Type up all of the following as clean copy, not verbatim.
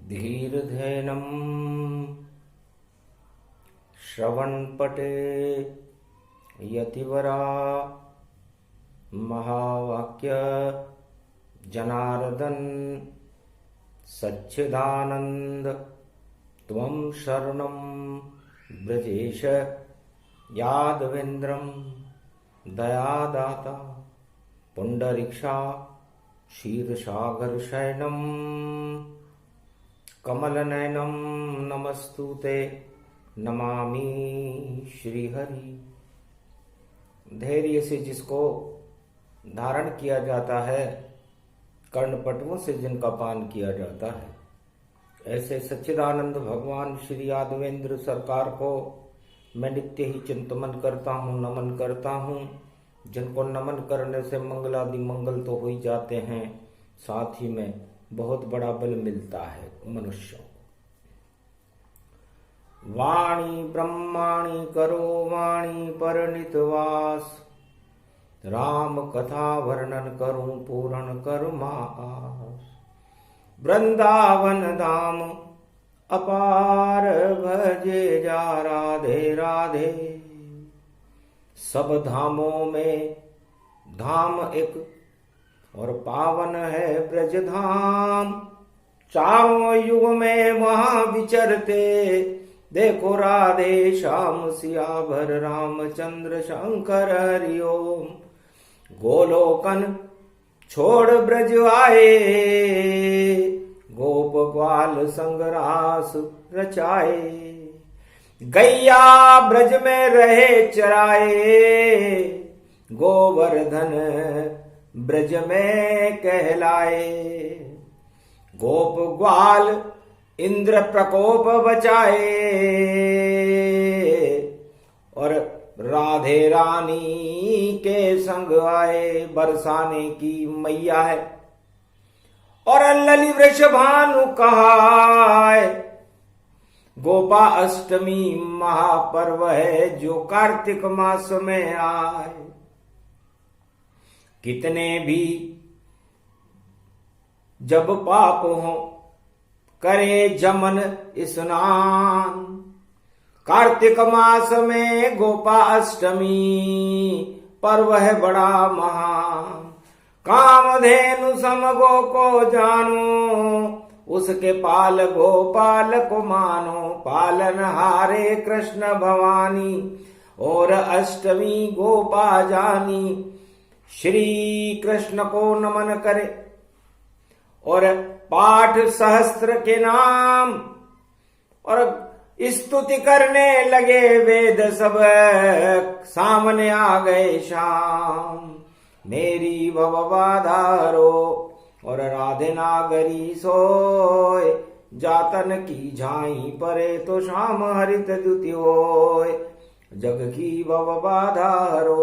धीर्धेनं श्रवणपटे यतिवरा महावाक्य जनार्दन सच्चिदानंद त्वं शरणं ब्रजेश यादवेन्द्रं दयादाता पुंडरीक्षा क्षीरसागर शयनं कमलनयनं नमस्तुते नमामि श्रीहरि। धैर्य से जिसको धारण किया जाता है, कर्णपटुओं से जिनका पान किया जाता है, ऐसे सच्चिदानंद भगवान श्री यादवेंद्र सरकार को मैं नित्य ही चिंतन करता हूँ, नमन करता हूँ। जिनको नमन करने से मंगलादि मंगल तो हो ही जाते हैं, साथ ही में बहुत बड़ा बल मिलता है मनुष्यों को। वाणी ब्रह्माणी करो वाणी परनित वास, राम कथा वर्णन करूं पूर्ण करुमास। वृंदावन धाम अपार भजे जा राधे राधे, सब धामों में धाम एक और पावन है ब्रज धाम। चारों युग में वहां विचरते देखो राधे श्याम सियावर रामचंद्र शंकर हरिओम। गोलोकन छोड़ ब्रज आए, गोप ग्वाल संगरास रचाए। गैया ब्रज में रहे चराए, गोवर्धन ब्रज में कहलाए। गोप ग्वाल इंद्र प्रकोप बचाए, और राधे रानी के संग आए। बरसाने की मैया है और लली वृषभानु कहाए। गोपा अष्टमी महापर्व है जो कार्तिक मास में आए। कितने भी जब पाप हो करे जमन स्नान, कार्तिक मास में गोपा अष्टमी पर्व है बड़ा महान। कामधेनु सम गो को जानो, उसके पाल गोपाल को मानो। पालन हारे कृष्ण भवानी, और अष्टमी गोपा जानी। श्री कृष्ण को नमन करे और पाठ सहस्त्र के नाम, और स्तुति करने लगे वेद सब सामने आ गए शाम। मेरी भव बाधा हरो और राधे नागरी सोय, जातन की झाई परे तो श्याम हरित द्युति होय। जग की भव बाधा हरो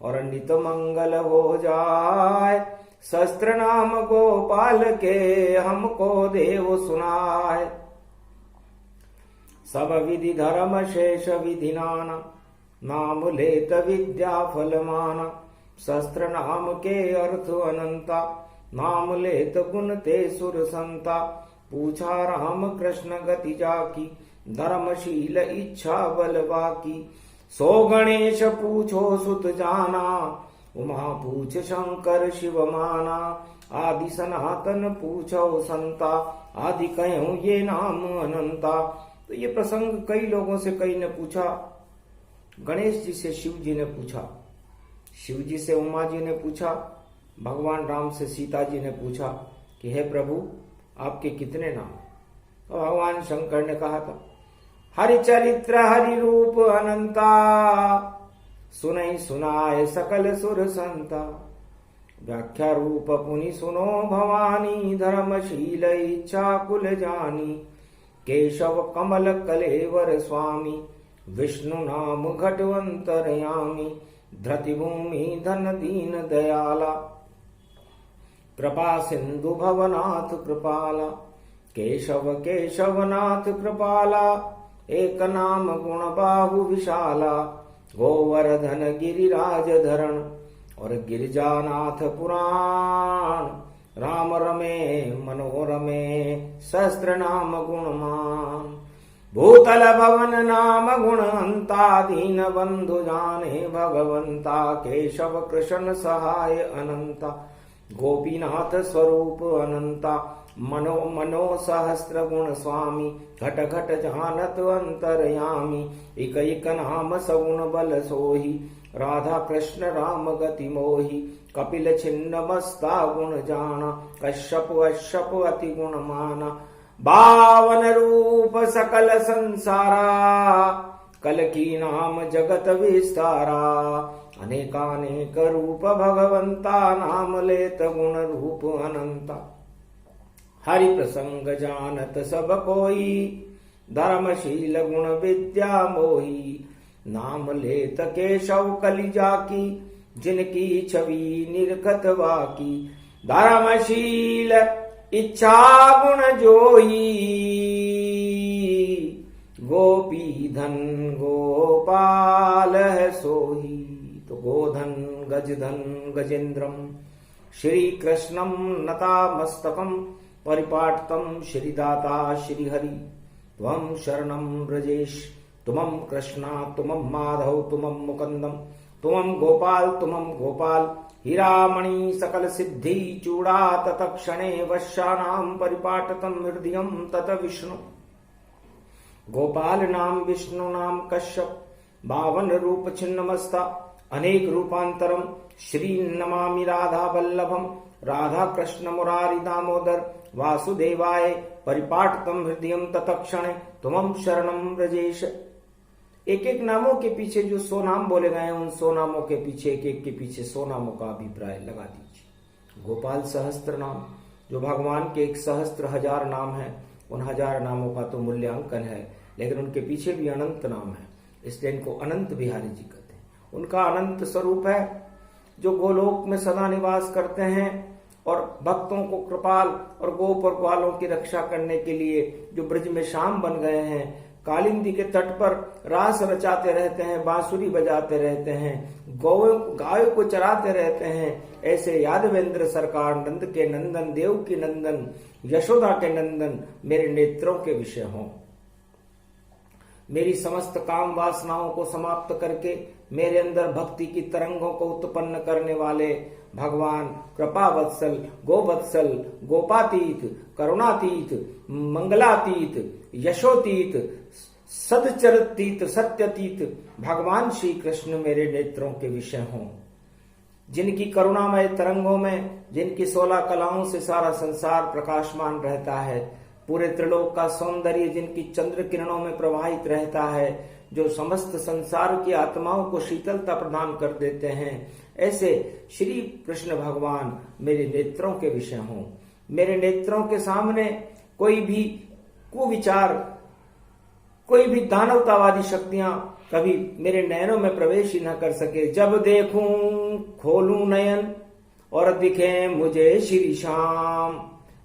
और नित मंगल हो जाए। शस्त्र नाम गोपाल के हमको देव सुनाए। सब विधि धर्म शेष विधि नाना, नाम लेत विद्या फल माना। शस्त्र नाम के अर्थ अनंता, नाम लेत गुण ते सुर संता। पूछा राम कृष्ण गति जाकी, धर्मशील इच्छा बल बाकी। सो गणेश पूछो सुत जाना, उमा पूछ शंकर शिव माना। आदि सनातन पूछो संता, आदि कहो ये नाम अनंता। तो ये प्रसंग कई लोगों से कई ने पूछा। गणेश जी से शिव जी ने पूछा, शिव जी से उमा जी ने पूछा, भगवान राम से सीता जी ने पूछा कि हे प्रभु आपके कितने नाम। तो भगवान शंकर ने कहा था, हरि चरित्र हरि रूप अनंता, सुनई सुनाए सकल सुर संता। व्याख्या रूप पुनि सुनो भवानी, धर्मशील इच्छा कुल जानी। केशव कमल कलेवर स्वामी, विष्णु नाम घटवंतरयामी। धृति भूमि धन दीन दयाला, कृपा सिंधु भवनाथ कृपाला। केशव केशवनाथ कृपाला, एक नाम गुण बाहु विशाला। गोवर्धन गिरिराज धरण और गिरिजानाथ पुराण। राम रमे मनोरमे सहस्त्र नाम गुणमान। भूतल भवन नाम गुणवंता दीन बंधु जाने भगवंता। केशव कृष्ण सहाय अनंता गोपीनाथ स्वरूप अनंता। मनो मनो सहस्त्र गुण स्वामी घट घट जानत अंतरयामी। इक इक नाम सगुण बल सोही राधा कृष्ण राम गति मोही। कपिल छिन्न मस्ता गुण जाना कश्यप अश्यप अति गुण माना। बावन रूप सकल संसारा कल की नाम जगत विस्तारा। अनेकानेक रूप भगवंता नाम लेत गुण रूप अनंता। हरि प्रसंग जानत सब कोई धर्मशील गुण विद्या मोही। नाम लेत केशव कलिजा की जिनकी छवि निरखत वाकी। धर्मशील इच्छा गुण जोई गोपी धन गोपाल है सोही। तो गोधन गजधन गजेन्द्रम श्री कृष्णम नता मस्तकम परिपाटतम श्रीदाता श्रीहरि। त्वं शरणं व्रजेश तुमं कृष्णा तुमं माधव तुमं मुकुंदम। तुमं गोपाल हीरामणि सकल सिद्धि चूड़ा तत्क्षणे वश्यानां परिपाटतम हृदयं तत विष्णु। गोपाल नाम विष्णु नाम कश्यप 52 रूप छिन्नमस्ता अनेक रूपांतरम। श्री नमामि राधा वल्लभम राधा कृष्ण मुरारी दामोदर वासुदेवाय परिपाटतम हृदयं तत्क्षणे तुमं शरणं व्रजेश। एक एक नामों के पीछे जो 100 नाम बोले गए हैं उन 100 नामों के पीछे एक एक के पीछे 100 नामों का अभिप्राय लगा दीजिए। गोपाल सहस्त्र नाम जो भगवान के 1 सहस्त्र हजार नाम है उन 1000 नामों का तो मूल्यांकन है लेकिन उनके पीछे भी अनंत नाम है इसलिए इनको अनंत बिहारी जी कहते हैं। उनका अनंत स्वरूप है जो गोलोक में सदा निवास करते हैं और भक्तों को कृपाल और गोप और ग्वालों की रक्षा करने के लिए जो ब्रज में श्याम बन गए हैं। कालिंदी के तट पर रास रचाते रहते हैं बांसुरी बजाते रहते हैं गायों को चराते रहते हैं। ऐसे यादवेंद्र सरकार नंद के नंदन देव की नंदन यशोदा के नंदन मेरे नेत्रों के विषय हों। मेरी समस्त काम वासनाओं को समाप्त करके मेरे अंदर भक्ति की तरंगों को उत्पन्न करने वाले भगवान कृपा वत्सल गोवत्सल गोपातीत करुणातीत मंगलातीत यशोतीत सदचरतीत सत्यतीत भगवान श्री कृष्ण मेरे नेत्रों के विषय हों। जिनकी करुणामय तरंगों में जिनकी 16 कलाओं से सारा संसार प्रकाशमान रहता है। पूरे त्रिलोक का सौंदर्य जिनकी चंद्र किरणों में प्रवाहित रहता है जो समस्त संसार की आत्माओं को शीतलता प्रदान कर देते हैं। ऐसे श्री कृष्ण भगवान मेरे नेत्रों के विषय हों। मेरे नेत्रों के सामने कोई भी कुविचार कोई भी दानवतावादी शक्तियां कभी मेरे नयनों में प्रवेश ही न कर सके। जब देखूं खोलूं नयन और दिखे मुझे श्री श्याम।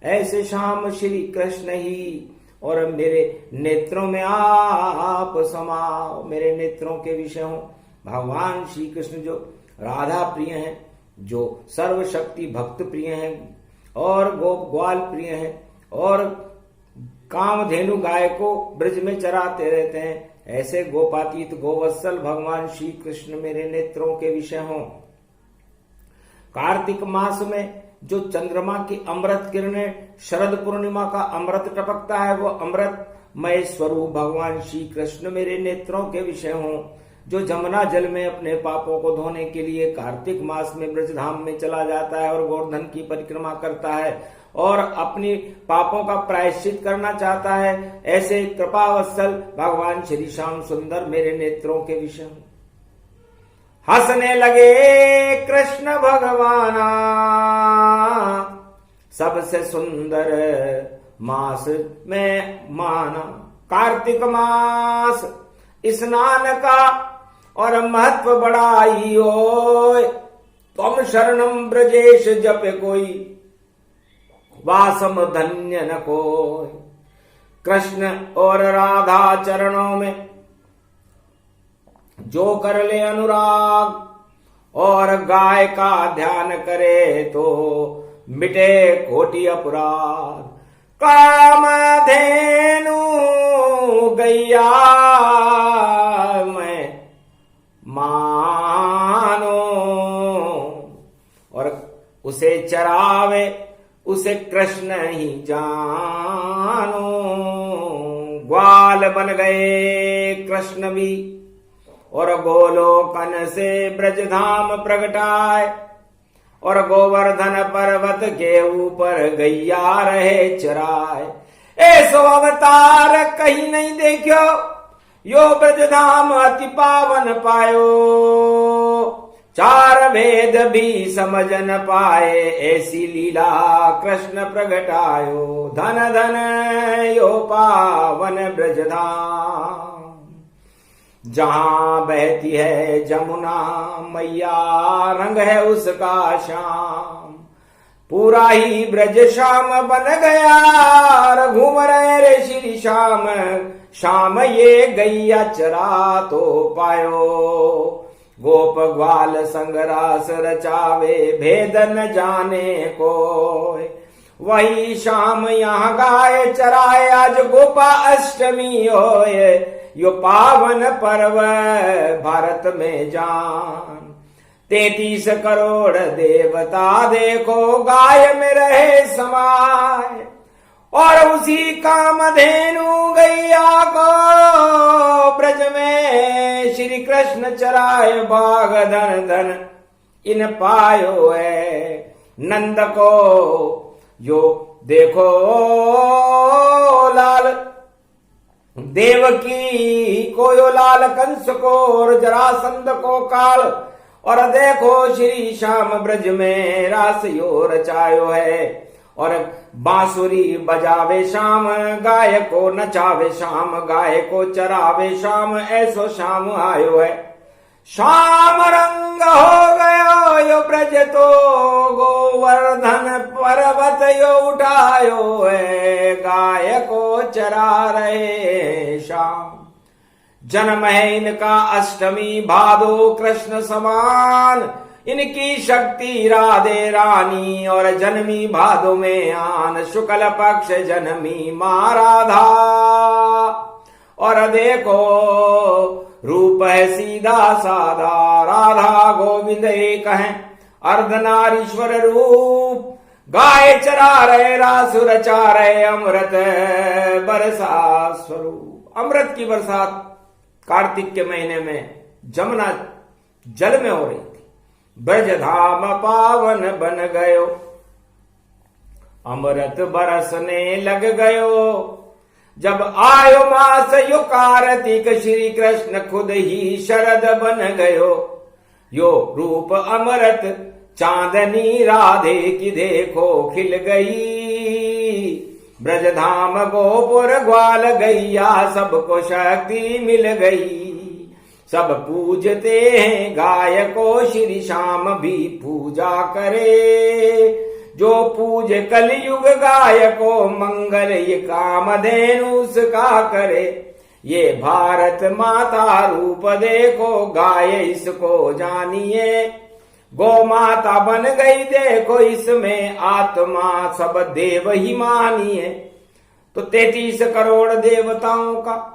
ऐसे श्याम श्री कृष्ण ही और मेरे नेत्रों में आप समाओ। मेरे नेत्रों के विषय हो भगवान श्री कृष्ण जो राधा प्रिय हैं जो सर्वशक्ति भक्त प्रिय हैं और गोप ग्वाल प्रिय हैं और कामधेनु गाय को ब्रज में चराते रहते हैं। ऐसे गोपातीत गोवत्सल भगवान श्री कृष्ण मेरे नेत्रों के विषय हों। कार्तिक मास में जो चंद्रमा की अमृत किरणें शरद पूर्णिमा का अमृत टपकता है वो अमृतमय स्वरूप भगवान श्री कृष्ण मेरे नेत्रों के विषय हों। जो जमुना जल में अपने पापों को धोने के लिए कार्तिक मास में ब्रजधाम में चला जाता है और गोवर्धन की परिक्रमा करता है और अपनी पापों का प्रायश्चित करना चाहता है। ऐसे कृपावत्सल भगवान श्री श्याम सुंदर मेरे नेत्रों के विषय हों। हंसने लगे कृष्ण भगवाना सबसे सुंदर मास में माना। कार्तिक मास स्नान का और महत्व बढ़ाई हो। तुम शरणम ब्रजेश जप कोई वासम धन्य न कोई। कृष्ण और राधा चरणों में जो कर ले अनुराग और गाय का ध्यान करे तो मिटे कोटि अपराध। कामधेनु गैया मैं मानो, और उसे चरावे उसे कृष्ण ही जानो। ग्वाल बन गए कृष्ण भी, और गोलोकन से ब्रजधाम प्रगटाए, और गोवर्धन पर्वत के ऊपर गैया रहे चराए। ऐसो अवतार कहीं नहीं देखो, यो ब्रजधाम अति पावन पायो। चार वेद भी समझ न पाए, ऐसी लीला कृष्ण प्रगटायो। धन धन यो पावन ब्रजधाम, जहां बहती है जमुना मैया, रंग है उसका श्याम। पूरा ही ब्रज श्याम बन गया, घूम रहे रे श्री श्याम। श्याम ये गैया चरा तो पायो, गोप ग्वाल संग रास रचावे, भेद न जाने कोय। वही श्याम यहाँ गाय चराए, आज गोपा अष्टमी होए। यो पावन पर्व भारत में जान, 33 करोड़ देवता देखो गाय में रहे समाये। और उसी कामधेनु गैया को ब्रज में श्री कृष्ण चराए। बाग धन धन इन पायो है, नंद को यो देखो लाल। देवकी को यो लाल, कंस को और जरासंध को काल। और देखो श्री श्याम ब्रज में रास यो रचायो है। और बांसुरी बजावे श्याम, गाय को नचावे श्याम, गाय को चरावे श्याम। ऐसो श्याम आयो है, श्याम रंग हो गयो यो ब्रज तो। गोवर्धन पर्वत यो उठायो है, गाय को चरा रहे श्याम। जन्म है इनका अष्टमी भादो कृष्ण समान, इनकी शक्ति राधे रानी। और जन्मी भादो में आन, शुक्ल पक्ष जन्मी माँ राधा। और देखो रूप है सीधा साधा, राधा गोविंद एक हैं, अर्धनारीश्वर रूप। गाय चरा रहे रास रचा रहे, अमृत बरसा स्वरूप। अमृत की बरसात कार्तिक के महीने में जमुना जल में हो रही थी। ब्रजधाम पावन बन गयो, अमृत बरसने लग गयो। जब आयो मास यो कार्तिक, श्री कृष्ण खुद ही शरद बन गयो। यो रूप अमृत चांदनी राधे की देखो खिल गई। ब्रजधाम गोपुर ग्वाल गैया, सबको शक्ति मिल गई। सब पूजते हैं गाय को, श्री श्याम भी पूजा करे। जो पूज कलयुग गाय को, मंगल ये कामधेनु उसका करे। ये भारत माता रूप देखो, गाय इसको जानिए। गौ माता बन गई देखो, इसमें आत्मा सब देव ही मानिए। तो 33 करोड़ देवताओं का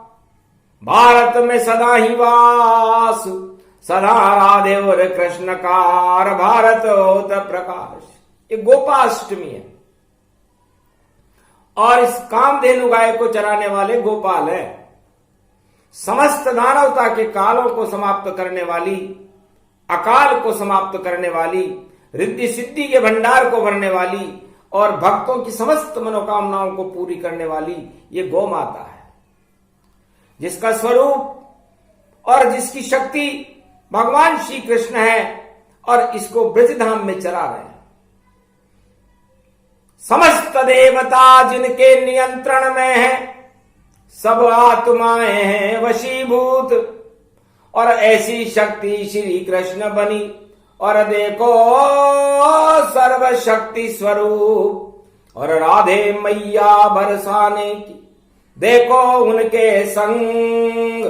भारत में सदा ही वास, सदा राधे और कृष्ण कार भारत होत प्रकाश। ये गोपाष्टमी है, और इस कामधेनु गाय को चराने वाले गोपाल है। समस्त दानवता के कालों को समाप्त करने वाली, अकाल को समाप्त करने वाली, रिद्धि सिद्धि के भंडार को भरने वाली, और भक्तों की समस्त मनोकामनाओं को पूरी करने वाली ये गौ माता है, जिसका स्वरूप और जिसकी शक्ति भगवान श्री कृष्ण है, और इसको ब्रजधाम में चरा रहे हैं। समस्त देवता जिनके नियंत्रण में है, सब आत्माएं हैं वशीभूत, और ऐसी शक्ति श्री कृष्ण बनी। और देखो सर्वशक्ति स्वरूप, और राधे मैया बरसाने की देखो उनके संग।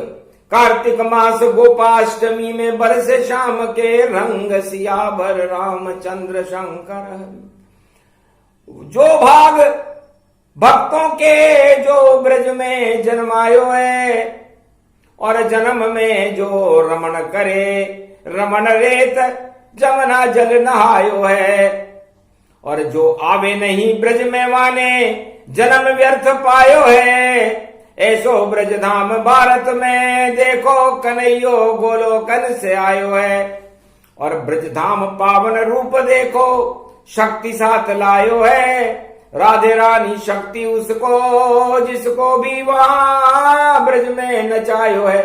कार्तिक मास गोपाष्टमी में बरसे श्याम के रंग, सियावर रामचंद्र शंकर। जो भाग भक्तों के जो ब्रज में जन्मायो है, और जन्म में जो रमण करे, रमण रेत जमुना जल नहायो है। और जो आवे नहीं ब्रज में माने, जन्म व्यर्थ पायो है। ऐसो ब्रज धाम भारत में, देखो कन्हैयो गोलोकन से आयो है। और ब्रज धाम पावन रूप देखो, शक्ति साथ लायो है। राधे रानी शक्ति उसको, जिसको भी वहां ब्रज में नचायो है।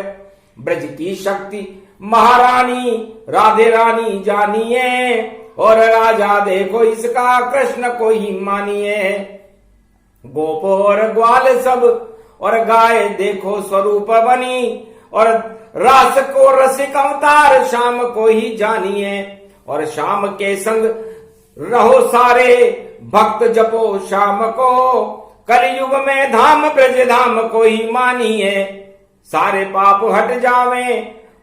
ब्रज की शक्ति महारानी राधे रानी जानिए, और राजा देखो इसका कृष्ण को ही मानिए। गोप और ग्वाल सब और गाय देखो स्वरूप बनी, और रास को रसिक अवतार शाम को ही जानिए। और शाम के संग रहो सारे, भक्त जपो शाम को, कलयुग में धाम ब्रज धाम को ही मानिए। सारे पाप हट जावे,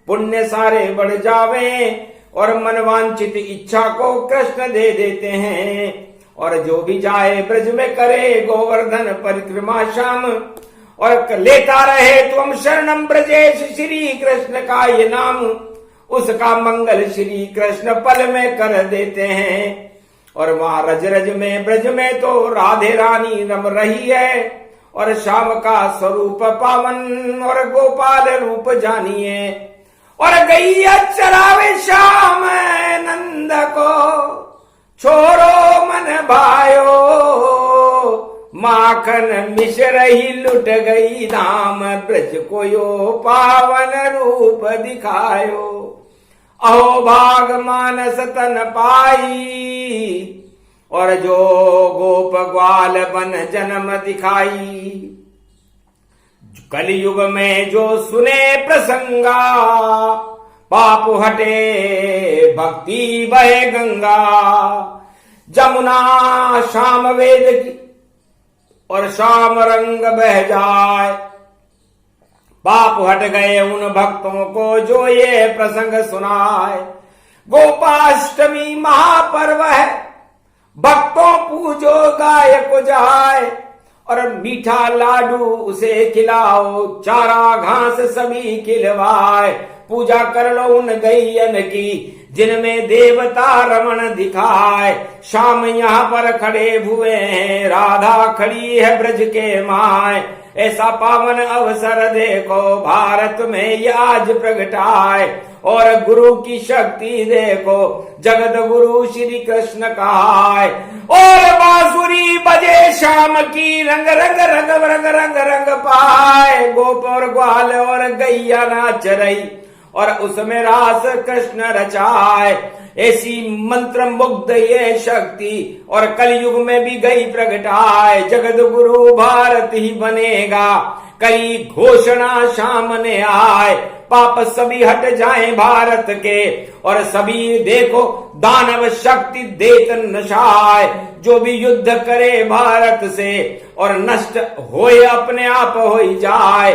पुण्य सारे बढ़ जावे, और मनवांचित इच्छा को कृष्ण दे देते हैं। और जो भी जाए ब्रज में करे गोवर्धन परिक्रमा शाम, और लेता रहे तुम शरणम ब्रजेश श्री कृष्ण का ये नाम, उसका मंगल श्री कृष्ण पल में कर देते हैं। और वहां रज रज में ब्रज में तो राधे रानी रम रही है, और श्याम का स्वरूप पावन और गोपाल रूप जानिए। और गैया चरावे श्याम नंद को, छोरो मन भायो, माखन मिश्र ही लुट गई धाम ब्रज को यो पावन रूप दिखायो। अहो भाग मानस तन पाई, और जो गोप ग्वाल बन जन्म दिखाई। कलयुग में जो सुने प्रसंगा, पाप हटे भक्ति बहे गंगा। जमुना शाम वेद की और शाम रंग बह जाए, पाप हट गए उन भक्तों को जो ये प्रसंग सुनाए। गोपाष्टमी महापर्व है, भक्तों पूजो गाय को जाए। और मीठा लाडू उसे खिलाओ, चारा घास सभी खिलवाए। पूजा कर लो उन गैयन की, जिनमें देवता रमण दिखाए। शाम यहाँ पर खड़े हुए हैं, राधा खड़ी है ब्रज के माय। ऐसा पावन अवसर देखो भारत में ये आज प्रगटाए। और गुरु की शक्ति देखो, जगत गुरु श्री कृष्ण कहाय। और बांसुरी बजे शाम की, रंग रंग रंग रंग रंग रंग पाए। गोप और ग्वाल और गैया नाच रही, और उसमें रास कृष्ण रचाए। ऐसी मंत्र मुग्ध ये शक्ति, और कलयुग में भी गई प्रगटाए। जगत गुरु भारत ही बनेगा, कई घोषणा सामने आए। पाप सभी हट जाए भारत के, और सभी देखो दानव शक्ति देत नशाए। जो भी युद्ध करे भारत से, और नष्ट होए अपने आप हो जाए।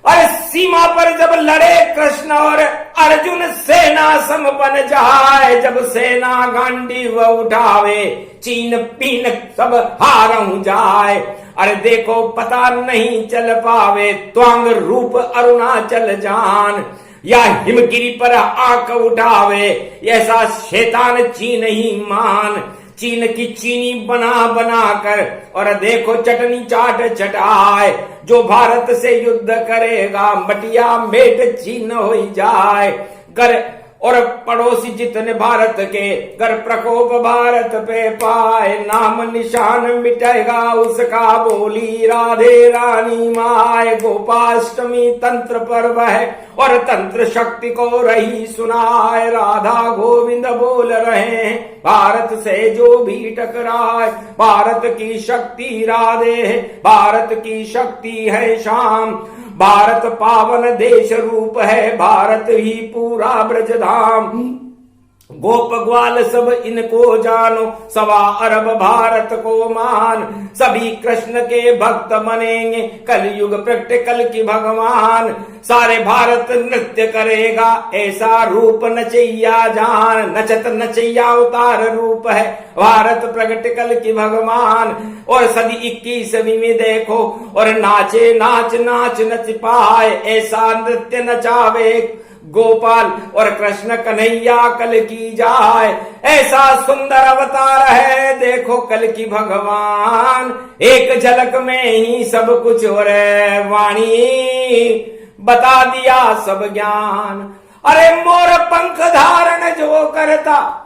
अरे सीमा पर जब लड़े कृष्ण और अर्जुन, सेना समपन जाए। जब सेना गांडीव उठावे, चीन पीन सब हारऊ जाए। अरे देखो पता नहीं चल पावे, त्वांग रूप अरुणाचल जान। या हिमगिरी पर आंख उठावे, ऐसा शैतान चीन ही मान। चीन की चीनी बना बना कर, और देखो चटनी चाट चटाए। जो भारत से युद्ध करेगा, मटिया मेट चीन हो जाए। कर और पड़ोसी जितने भारत के, कर प्रकोप भारत पे पाए। नाम निशान मिटेगा उसका, बोली राधे रानी माय। गोपाष्टमी तंत्र पर्व है, और तंत्र शक्ति को रही सुनाए। राधा गोविंद बोल रहे हैं, भारत से जो भी टकराए। भारत की शक्ति राधे है, भारत की शक्ति है श्याम। भारत पावन देश रूप है, भारत ही पूरा ब्रजधाम। गोप ग्वाल सब इनको जानो, 1.25 अरब भारत को मान। सभी कृष्ण के भक्त बनेंगे, कलयुग प्रैक्टिकल की भगवान। सारे भारत नृत्य करेगा, ऐसा रूप नचैया जान। नचत नचैया अवतार रूप है भारत प्रैक्टिकल की भगवान। और सदी 21वीं में देखो, और नाचे नाच नाच नच पाए, ऐसा नृत्य नचावे गोपाल और कृष्ण कन्हैया कल की जाए। ऐसा सुंदर अवतार है देखो कल की भगवान। एक झलक में ही सब कुछ और वाणी बता दिया सब ज्ञान। अरे मोर पंख धारण जो करता,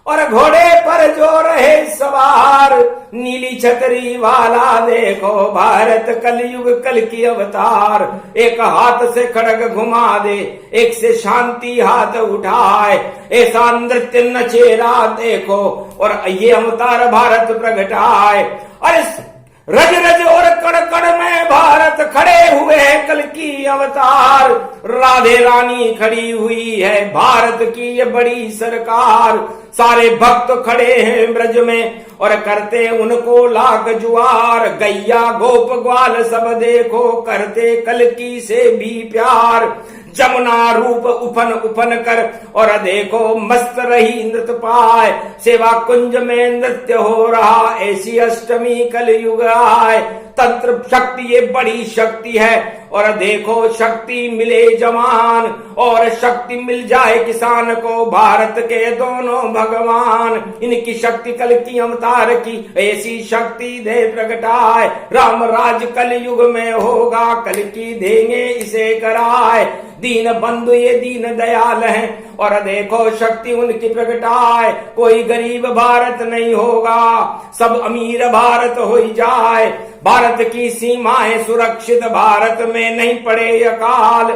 और घोड़े पर जो रहे सवार, नीली छतरी वाला देखो भारत कलयुग कल की अवतार। एक हाथ से खड़ग घुमा दे, एक से शांति हाथ उठाए, ऐसा नृत्य नचेरा देखो, और ये अवतार भारत प्रगटाए। अरे रज रज और कण कण में भारत खड़े हुए हैं कल की अवतार। राधे रानी खड़ी हुई है भारत की ये बड़ी सरकार। सारे भक्त खड़े हैं ब्रज में और करते उनको लाख जुआर। गैया गोप ग्वाल सब देखो करते कल की से भी प्यार। जमुना रूप उफन उफन कर और देखो मस्त रही नृत्य पाए। सेवा कुंज में नृत्य हो रहा, ऐसी अष्टमी कलयुग आए। तंत्र शक्ति ये बड़ी शक्ति है, और देखो शक्ति मिले जवान, और शक्ति मिल जाए किसान को भारत के दोनों भगवान। इनकी शक्ति कल की अवतार की, ऐसी शक्ति दे प्रगटाए। राम राज कल युग में होगा, कल की देंगे इसे कराए। दीन बंधु ये दीन दयाल हैं, और देखो शक्ति उनकी प्रगटाए। कोई गरीब भारत नहीं होगा, सब अमीर भारत हो जाए। भारत की सीमाएं सुरक्षित, भारत में नहीं पड़े अकाल,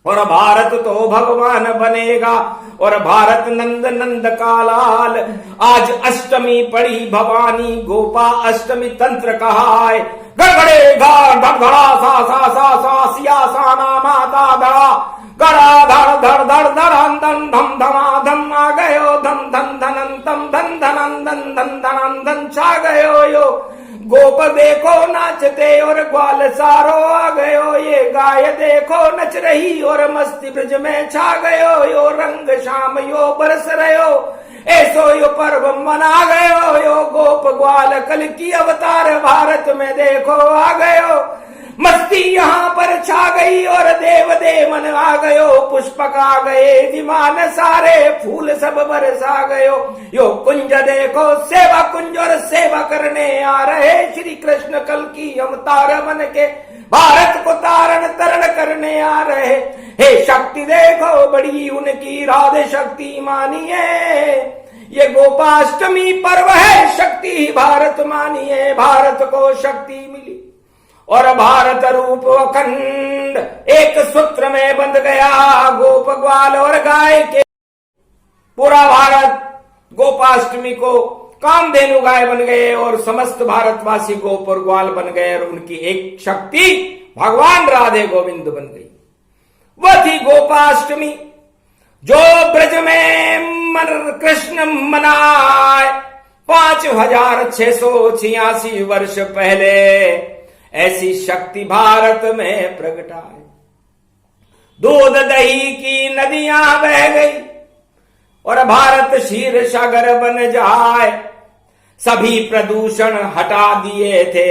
और भारत तो भगवान बनेगा, और भारत नंद नंद का लाल। आज अष्टमी पड़ी भवानी, गोपा अष्टमी तंत्र कहाए। गड़गड़े गा धड़धड़ा सा सा सा सा सिया साना माता धड़ा, गड़ा धड़ धड़ धड़ धड़न धन धम धमा धम आ गयो धम धन धनन तम धन धनन धन धन धनन धन छा गयो यो। गोप देखो नाचते और ग्वाल सारो आ गयो, ये गाय देखो नच रही और मस्ती ब्रज में छा गयो यो। रंग शाम यो बरस रहो, ऐसो यो पर्व मना गयो यो। गोप ग्वाल कल की अवतार भारत में देखो आ गयो। मस्ती यहाँ पर छा गई और देव देवन आ गयो। पुष्पक आ गए विमान सारे, फूल सब बरसा गयो यो। कुंज देखो सेवा कुंज और सेवा करने आ रहे श्री कृष्ण कल की अवतार बन के भारत को तारण तरण करने आ रहे। हे शक्ति देखो बड़ी उनकी, राधे शक्ति मानिए। ये गोपाष्टमी पर्व है, शक्ति ही भारत मानिए। भारत को शक्ति मिली और भारत रूप अखंड एक सूत्र में बंध गया। गोप ग्वाल और गाय के पूरा भारत गोपाष्टमी को कामधेनु गाय बन गए, और समस्त भारतवासी गोप और ग्वाल बन गए, और उनकी एक शक्ति भगवान राधे गोविंद बन गई। वह थी गोपाष्टमी जो ब्रज में कृष्ण मनाए 5686 वर्ष पहले। ऐसी शक्ति भारत में प्रगटाए। दूध दही की नदियां बह गई और भारत क्षीर सागर बन जाए। सभी प्रदूषण हटा दिए थे,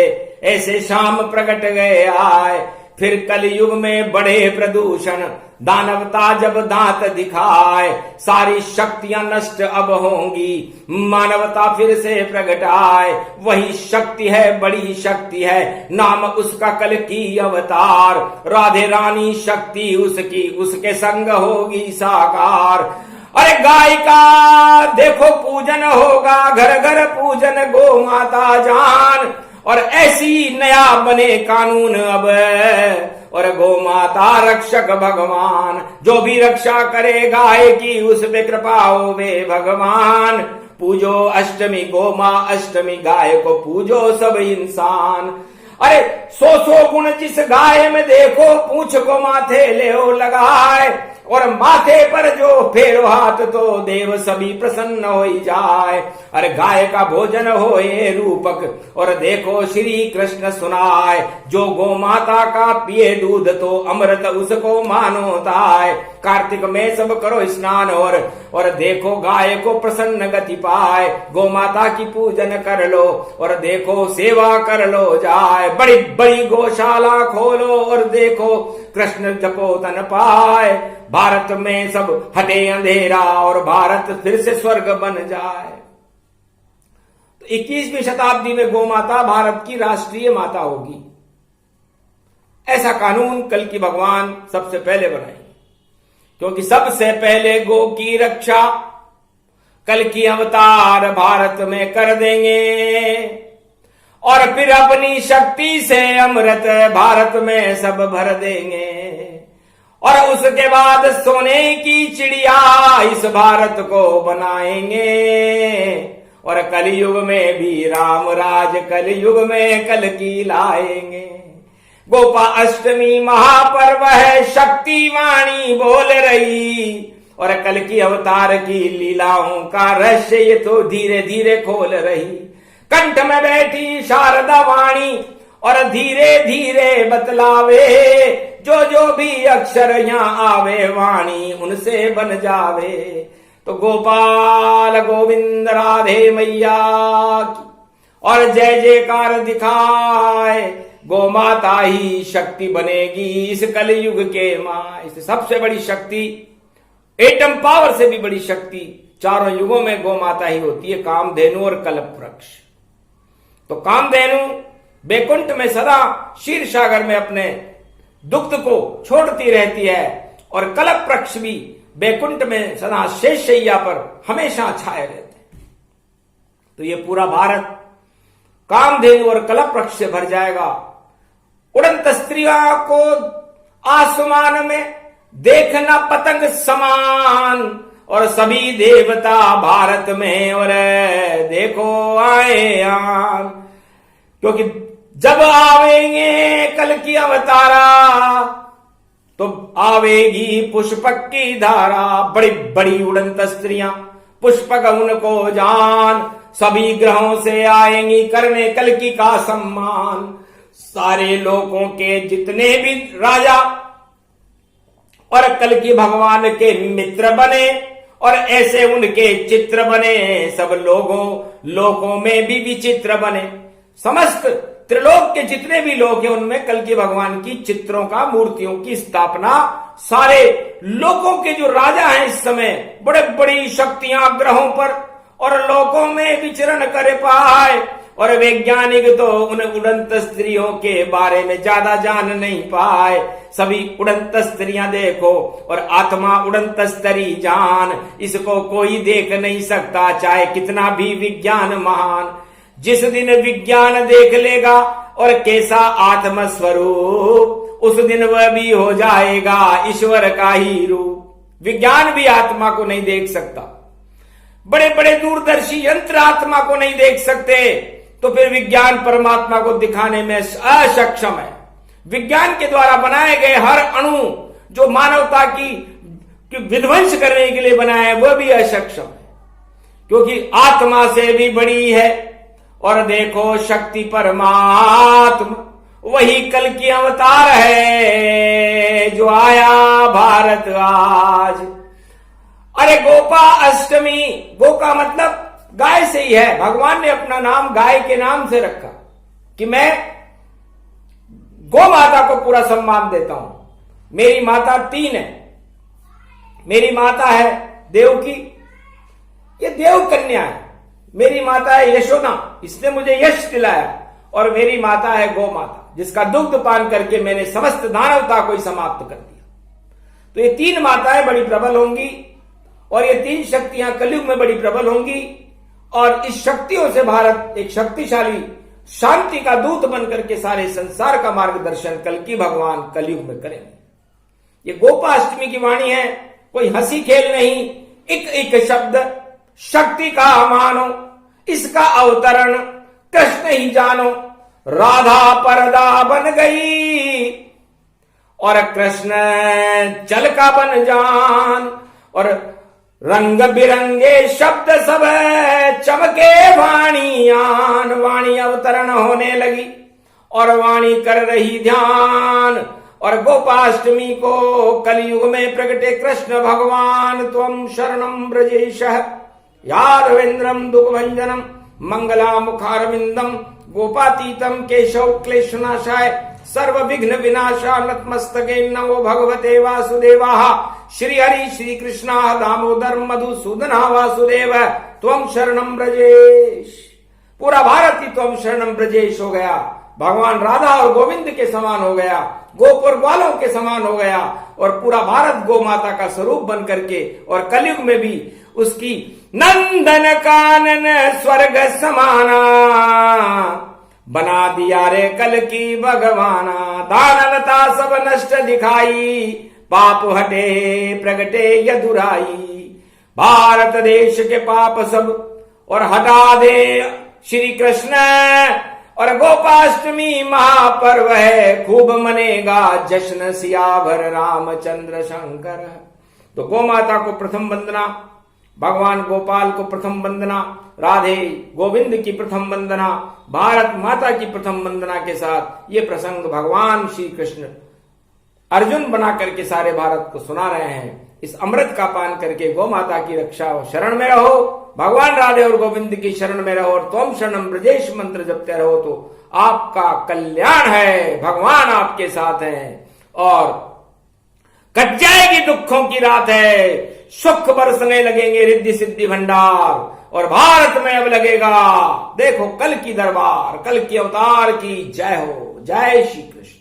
ऐसे शाम प्रकट गए आए। फिर कलयुग में बढ़े प्रदूषण, दानवता जब दांत दिखाए। सारी शक्तियां नष्ट अब होंगी, मानवता फिर से प्रगटाए। वही शक्ति है, बड़ी शक्ति है, नाम उसका कल की अवतार। राधे रानी शक्ति उसकी, उसके संग होगी साकार। अरे गाय का देखो पूजन होगा, घर घर पूजन गो माता जान। और ऐसी नया बने कानून अब, और गो माता रक्षक भगवान। जो भी रक्षा करे गाय की, उस पे कृपा हो वे भगवान। पूजो अष्टमी गो माँ अष्टमी, गाय को पूजो सब इंसान। अरे 100 गुण जिस गाय में देखो, पूछ को माथे ले लगाए। और माथे पर जो फेरो हाथ तो देव सभी प्रसन्न हो जाए। अरे गाय का भोजन हो ये रूपक और देखो श्री कृष्ण सुनाए। जो गो माता का पिए दूध तो अमृत उसको मानो ताय। कार्तिक में सब करो स्नान और देखो गाय को प्रसन्न गति पाए। गो माता की पूजन कर लो और देखो सेवा कर लो जाए। बड़ी बड़ी गौशाला खोलो और देखो कृष्ण जपो तन पाए। भारत में सब हटे अंधेरा और भारत फिर से स्वर्ग बन जाए। तो 21वीं शताब्दी में गौ माता भारत की राष्ट्रीय माता होगी, ऐसा कानून कल की भगवान सबसे पहले बनाएंगे। क्योंकि सबसे पहले गो की रक्षा कल की अवतार भारत में कर देंगे और फिर अपनी शक्ति से अमृत भारत में सब भर देंगे। और उसके बाद सोने की चिड़िया इस भारत को बनाएंगे। और कलयुग में भी राम राज कलयुग में कल की लाएंगे। गोपा अष्टमी महापर्व है, शक्ति वाणी बोल रही और कल की अवतार की लीलाओं का रहस्य ये तो धीरे धीरे खोल रही। कंठ में बैठी शारदा वाणी और धीरे धीरे बतलावे। जो जो भी अक्षर यहाँ आवे वाणी उनसे बन जावे। तो गोपाल गोविंद राधे मैया की और जय जयकार दिखाए। गो माता ही शक्ति बनेगी इस कलयुग के माँ। इससे सबसे बड़ी शक्ति, एटम पावर से भी बड़ी शक्ति चारों युगों में गो माता ही होती है, कामधेनु और कल्प वृक्ष। तो कामधेनु बैकुंठ में सदा क्षीर सागर में अपने दुग्ध को छोड़ती रहती है और कल्प वृक्ष भी बैकुंठ में सदा शेष शैया पर हमेशा छाए रहते हैं। तो ये पूरा भारत कामधेनु और कल्प वृक्ष से भर जाएगा। उड़ंत स्त्रियों को आसमान में देखना पतंग समान और सभी देवता भारत में और देखो आए आन। क्योंकि जब आवेंगे कल की अवतारा तो आवेगी पुष्पक की धारा। बड़ी बड़ी उड़ंत स्त्रियां पुष्पक उनको जान, सभी ग्रहों से आएंगी करने कल की का सम्मान। सारे लोगों के जितने भी राजा और कल की भगवान के मित्र बने और ऐसे उनके चित्र बने। सब लोगों में भी विचित्र बने। समस्त त्रिलोक के जितने भी लोग हैं उनमें कल की भगवान की चित्रों का, मूर्तियों की स्थापना। सारे लोगों के जो राजा हैं इस समय बड़े बड़ी शक्तियां ग्रहों पर और लोकों में विचरण कर पाए। और वैज्ञानिक तो उन उड़ंत स्त्रियों के बारे में ज्यादा जान नहीं पाए। सभी उड़ंत स्त्रियां देखो और आत्मा उड़ंत स्त्री जान। इसको कोई देख नहीं सकता चाहे कितना भी विज्ञान महान। जिस दिन विज्ञान देख लेगा और कैसा आत्म स्वरूप, उस दिन वह भी हो जाएगा ईश्वर का ही रूप। विज्ञान भी आत्मा को नहीं देख सकता, बड़े बड़े दूरदर्शी यंत्र आत्मा को नहीं देख सकते, तो फिर विज्ञान परमात्मा को दिखाने में असक्षम है। विज्ञान के द्वारा बनाए गए हर अणु जो मानवता की विध्वंस करने के लिए बनाया है वह भी असक्षम है, क्योंकि आत्मा से भी बड़ी है। और देखो शक्ति परमात्मा वही कल की अवतार है जो आया भारत आज। अरे गोपा अष्टमी, गो का मतलब गाय से ही है। भगवान ने अपना नाम गाय के नाम से रखा कि मैं गो माता को पूरा सम्मान देता हूं। मेरी माता 3 है। मेरी माता है देवकी, ये देव कन्या है। मेरी माता है यशोदा, इसने मुझे यश दिलाया। और मेरी माता है गौ माता, जिसका दुग्ध पान करके मैंने समस्त दानवता को ही समाप्त कर दिया। तो ये 3 माताएं बड़ी प्रबल होंगी और ये 3 शक्तियां कलयुग में बड़ी प्रबल होंगी। और इस शक्तियों से भारत एक शक्तिशाली शांति का दूत बनकर के सारे संसार का मार्गदर्शन कल की भगवान कलयुग में करेंगे। ये गोपाष्टमी की वाणी है, कोई हंसी खेल नहीं। एक एक शब्द शक्ति का मानो, इसका अवतरण कृष्ण ही जानो। राधा परदा बन गई और कृष्ण चल का बन जान। और रंग बिरंगे शब्द सब चमके वाणियान। वाणी अवतरण होने लगी और वाणी कर रही ध्यान। और गोपाष्टमी को कलयुग में प्रगटे कृष्ण भगवान। त्वं शरणं ब्रजेशः यादवेन्द्रं दुःखभंजनम मंगला मुखारविंदम गोपातीतम केशव क्लेशनाशाय सर्व विघ्न विनाशा नतमस्तके नमो भगवते वासुदेवाः। श्री हरि श्री कृष्णा दामोदर मधुसूदना वासुदेव त्वं शरणं ब्रजेश। पूरा भारत ही त्वं शरणं ब्रजेश हो गया। भगवान राधा और गोविंद के समान हो गया, गोपुर ग्वालों के समान हो गया और पूरा भारत गो माता का स्वरूप बन करके और कलयुग में भी उसकी नंदन कानन स्वर्ग समाना बना दिया रे कल की भगवाना। दानवता सब नष्ट दिखाई पाप हटे प्रगटे यदुराई। भारत देश के पाप सब और हटा दे श्री कृष्ण। और गोपाष्टमी महापर्व है खूब मनेगा जश्न सियावर रामचंद्र शंकर। तो गो माता को प्रथम वंदना, भगवान गोपाल को प्रथम वंदना, राधे गोविंद की प्रथम वंदना, भारत माता की प्रथम वंदना के साथ ये प्रसंग भगवान श्री कृष्ण अर्जुन बना करके सारे भारत को सुना रहे हैं। इस अमृत का पान करके गौ माता की रक्षा और शरण में रहो, भगवान राधे और गोविंद की शरण में रहो और त्वं शरणं ब्रजेश मंत्र जपते रहो तो आपका कल्याण है, भगवान आपके साथ हैं और कट जाएगी दुखों की रात है, सुख बरसने लगेंगे रिद्धि सिद्धि भंडार और भारत में अब लगेगा देखो कल की दरबार, कल की अवतार की जय हो। जय श्री कृष्ण।